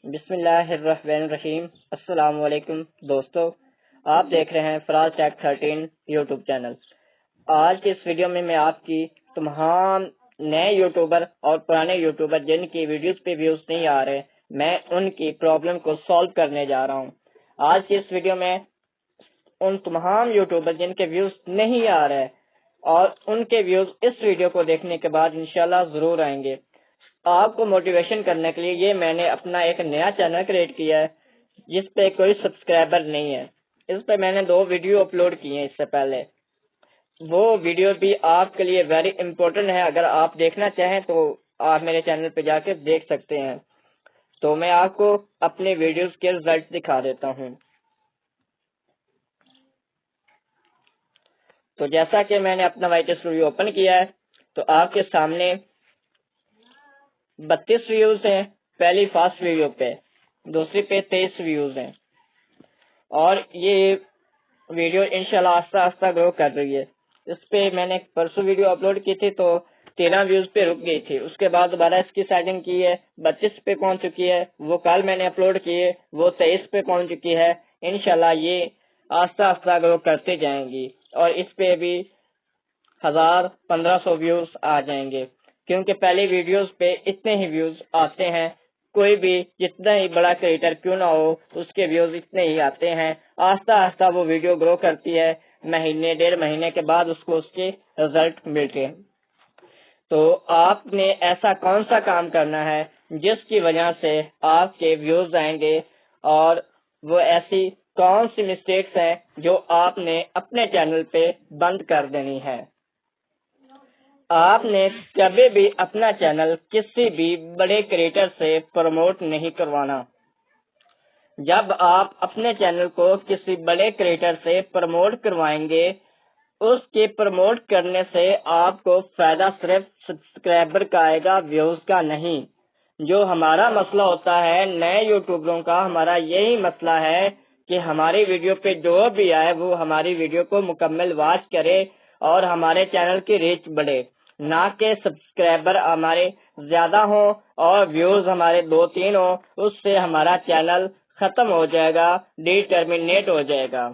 بسم اللہ الرحمن الرحیم۔ السلام علیکم دوستو، آپ دیکھ رہے ہیں فراز ٹیک 13 یوٹیوب چینل۔ آج کی اس ویڈیو میں آپ کی تمام نئے یوٹیوبر اور پرانے یوٹیوبر جن کی ویڈیوز پہ ویوز نہیں آ رہے، میں ان کی پرابلم کو سالو کرنے جا رہا ہوں۔ آج کی اس ویڈیو میں ان تمام یوٹیوبر جن کے ویوز نہیں آ رہے اور ان کے ویوز اس ویڈیو کو دیکھنے کے بعد انشاءاللہ ضرور آئیں گے، آپ کو موٹیویشن کرنے کے لیے یہ میں نے اپنا ایک نیا چینل کریٹ کیا ہے جس پہ کوئی سبسکرائبر نہیں ہے۔ اس پہ میں نے 2 ویڈیو اپلوڈ کی ہیں اس سے پہلے، وہ ویڈیو بھی آپ کے لیے ویری امپورٹنٹ ہے۔ اگر آپ دیکھنا چاہیں تو آپ میرے چینل پہ جا کے دیکھ سکتے ہیں۔ تو میں آپ کو اپنے ویڈیوز کے رزلٹ دکھا دیتا ہوں۔ تو جیسا کہ میں نے اپنا وائٹ اسٹوڈیو اوپن کیا ہے تو آپ کے سامنے 32 ویوز ہیں پہلی فرسٹ ویڈیو پہ، دوسری پہ 23 ویوز ہیں، اور یہ ویڈیو انشاءاللہ آہستہ آہستہ گرو کر رہی ہے۔ اس پہ میں نے پرسوں ویڈیو اپلوڈ کی تھی تو 13 ویوز پہ رک گئی تھی، اس کے بعد دوبارہ اس کی سیٹنگ کی ہے، 32 پہ پہنچ چکی ہے، وہ کل میں نے اپلوڈ کی ہے، وہ 23 پہ پہنچ چکی ہے۔ انشاءاللہ یہ آہستہ آہستہ گرو کرتے جائیں گی اور اس پہ بھی 1500 ویوز آ جائیں گے، کیونکہ پہلی ویڈیوز پہ اتنے ہی ویوز آتے ہیں۔ کوئی بھی جتنا ہی بڑا کریٹر کیوں نہ ہو اس کے ویوز اتنے ہی آتے ہیں۔ آہستہ آہستہ وہ ویڈیو گرو کرتی ہے، مہینے 1.5 مہینے کے بعد اس کو اس کے رزلٹ ملتے ہیں۔ تو آپ نے ایسا کون سا کام کرنا ہے جس کی وجہ سے آپ کے ویوز آئیں گے، اور وہ ایسی کون سی مسٹیکس ہیں جو آپ نے اپنے چینل پہ بند کر دینی ہے۔ آپ نے کبھی بھی اپنا چینل کسی بھی بڑے کریٹر سے پروموٹ نہیں کروانا۔ جب آپ اپنے چینل کو کسی بڑے کریٹر سے پروموٹ کروائیں گے، اس کے پروموٹ کرنے سے آپ کو فائدہ صرف سبسکرائبر کا آئے گا، ویوز کا نہیں۔ جو ہمارا مسئلہ ہوتا ہے نئے یوٹیوبروں کا، ہمارا یہی مسئلہ ہے کہ ہماری ویڈیو پہ جو بھی آئے وہ ہماری ویڈیو کو مکمل واچ کرے اور ہمارے چینل کی ریچ بڑھے، نہ کہ سبسکرائبر ہمارے زیادہ ہوں اور ویوز ہمارے 2-3 ہوں۔ اس سے ہمارا چینل ختم ہو جائے گا، ڈی ٹرمینیٹ ہو جائے گا۔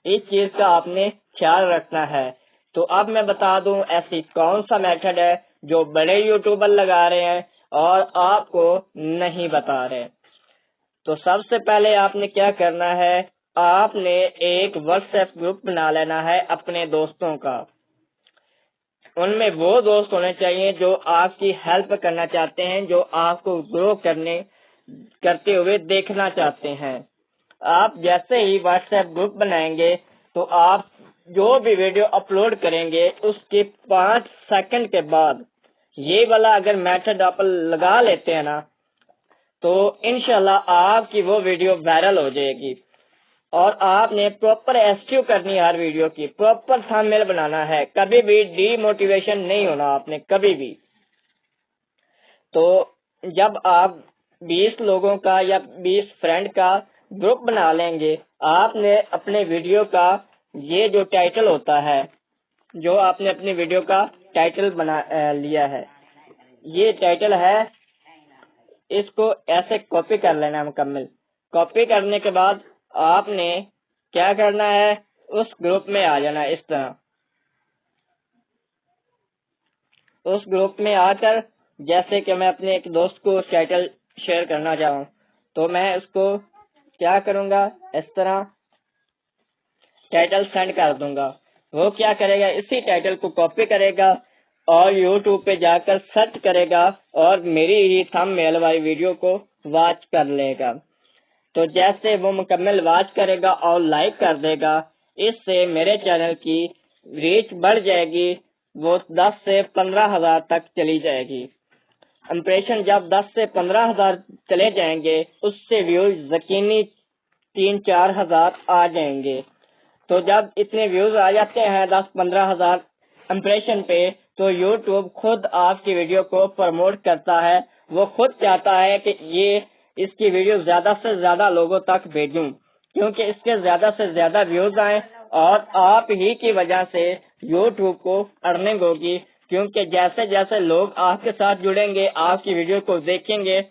اس چیز کا آپ نے خیال رکھنا ہے۔ تو اب میں بتا دوں ایسی کون سا میتھڈ ہے جو بڑے یوٹیوبر لگا رہے ہیں اور آپ کو نہیں بتا رہے۔ تو سب سے پہلے آپ نے کیا کرنا ہے، آپ نے ایک واٹس ایپ گروپ بنا لینا ہے اپنے دوستوں کا۔ ان میں وہ دوست ہونے چاہیے جو آپ کی ہیلپ کرنا چاہتے ہیں، جو آپ کو گرو کرتے ہوئے دیکھنا چاہتے ہیں۔ آپ جیسے ہی واٹس ایپ گروپ بنائیں گے تو آپ جو بھی ویڈیو اپلوڈ کریں گے اس کے 5 سیکنڈ کے بعد یہ والا اگر میتھڈ آپ لگا لیتے ہیں نا تو انشاءاللہ آپ کی وہ ویڈیو وائرل ہو جائے گی۔ اور آپ نے پراپر ایسٹیو کرنی ہے، ہر ویڈیو کی پراپر تھمبنیل بنانا ہے، کبھی بھی ڈی موٹیویشن نہیں ہونا آپ نے کبھی بھی۔ تو جب آپ 20 لوگوں کا یا 20 فرینڈ کا گروپ بنا لیں گے، آپ نے اپنے ویڈیو کا یہ جو ٹائٹل ہوتا ہے، جو آپ نے اپنی ویڈیو کا ٹائٹل بنا لیا ہے، یہ ٹائٹل ہے، اس کو ایسے کاپی کر لینا ہے مکمل۔ کاپی کرنے کے بعد آپ نے کیا کرنا ہے، اس گروپ میں آ جانا ہے اس طرح۔ اس گروپ میں آ کر جیسے کہ میں اپنے ایک دوست کو ٹائٹل شیئر کرنا چاہوں تو میں اس کو کیا کروں گا، اس طرح ٹائٹل سینڈ کر دوں گا۔ وہ کیا کرے گا، اسی ٹائٹل کو کاپی کرے گا اور یوٹیوب پہ جا کر سرچ کرے گا اور میری ہی تھمبنیل والی ویڈیو کو واچ کر لے گا۔ تو جیسے وہ مکمل واچ کرے گا اور لائک کر دے گا، اس سے میرے چینل کی ریچ بڑھ جائے گی، وہ 10 سے 15 ہزار تک چلی جائے گی۔ امپریشن جب 10 سے 15 ہزار چلے جائیں گے، اس سے ویوز یقینی 3-4 ہزار آ جائیں گے۔ تو جب اتنے ویوز آ جاتے ہیں 10-15 ہزار امپریشن پہ، تو یوٹیوب خود آپ کی ویڈیو کو پروموٹ کرتا ہے۔ وہ خود چاہتا ہے کہ اس کی ویڈیو زیادہ سے زیادہ لوگوں تک بھیجوں، کیونکہ اس کے زیادہ سے زیادہ ویوز آئیں، اور آپ ہی کی وجہ سے یوٹیوب کو ارننگ ہوگی، کیونکہ جیسے جیسے لوگ آپ کے ساتھ جڑیں گے، آپ کی ویڈیو کو دیکھیں گے،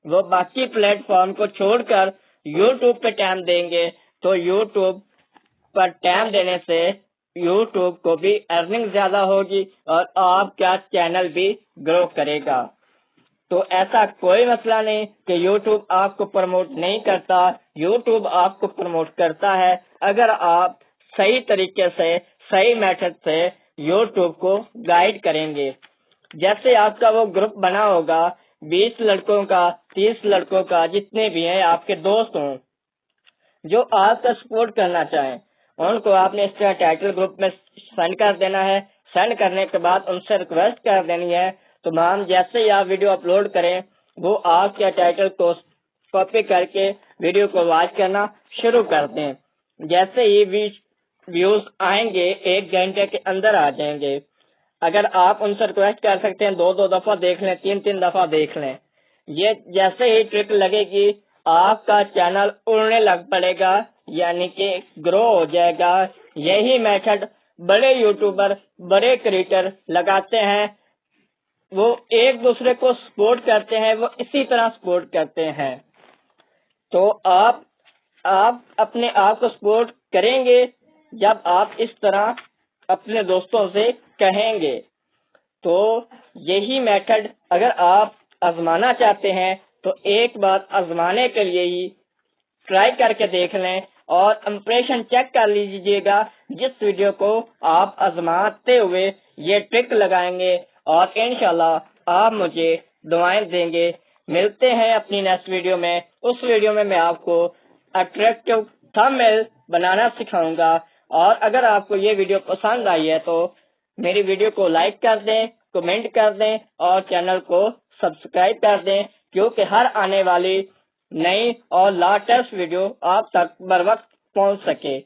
وہ باقی پلیٹ فارم کو چھوڑ کر یوٹیوب پہ ٹائم دیں گے تو یوٹیوب پر ٹائم دینے سے یوٹیوب کو بھی ارننگ زیادہ ہوگی اور آپ کا چینل بھی گرو کرے گا۔ تو ایسا کوئی مسئلہ نہیں کہ یوٹیوب آپ کو پروموٹ نہیں کرتا، یوٹیوب آپ کو پروموٹ کرتا ہے اگر آپ صحیح طریقے سے، صحیح میتھڈ سے یوٹیوب کو گائیڈ کریں گے۔ جیسے آپ کا وہ گروپ بنا ہوگا 20 لڑکوں کا، 30 لڑکوں کا، جتنے بھی ہیں آپ کے دوست ہوں جو آپ کا سپورٹ کرنا چاہیں، ان کو آپ نے اس طرح ٹائٹل گروپ میں سینڈ کر دینا ہے۔ سینڈ کرنے کے بعد ان سے ریکویسٹ کر دینی ہے تو میم جیسے ہی آپ ویڈیو اپلوڈ کریں وہ آپ کے ٹائٹل کو کاپی کر کے ویڈیو کو واچ کرنا شروع کر دیں۔ جیسے ہی ویوز آئیں گے 1 گھنٹے کے اندر آ جائیں گے۔ اگر آپ ان سے ریکویسٹ کر سکتے ہیں 2 دفعہ دیکھ لیں، 3 دفعہ دیکھ لیں، یہ جیسے ہی ٹرک لگے گی آپ کا چینل اڑنے لگ پڑے گا، یعنی کہ گرو ہو جائے گا۔ یہی میتھڈ بڑے یوٹیوبر، بڑے کریٹر لگاتے ہیں، وہ ایک دوسرے کو سپورٹ کرتے ہیں، وہ اسی طرح سپورٹ کرتے ہیں۔ تو آپ اپنے آپ کو سپورٹ کریں گے جب آپ اس طرح اپنے دوستوں سے کہیں گے۔ تو یہی میتھڈ اگر آپ آزمانا چاہتے ہیں تو ایک بات آزمانے کے لیے ہی ٹرائی کر کے دیکھ لیں اور امپریشن چیک کر لیجئے گا۔ جس ویڈیو کو آپ آزماتے ہوئے یہ ٹرک لگائیں گے اور انشاءاللہ آپ مجھے دعائیں دیں گے۔ ملتے ہیں اپنی نیکسٹ ویڈیو میں۔ اس ویڈیو میں آپ کو اٹریکٹیو تھمبنیل بنانا سکھاؤں گا، اور اگر آپ کو یہ ویڈیو پسند آئی ہے تو میری ویڈیو کو لائک کر دیں، کمنٹ کر دیں اور چینل کو سبسکرائب کر دیں، کیونکہ ہر آنے والی نئی اور لیٹسٹ ویڈیو آپ تک بر وقت پہنچ سکے۔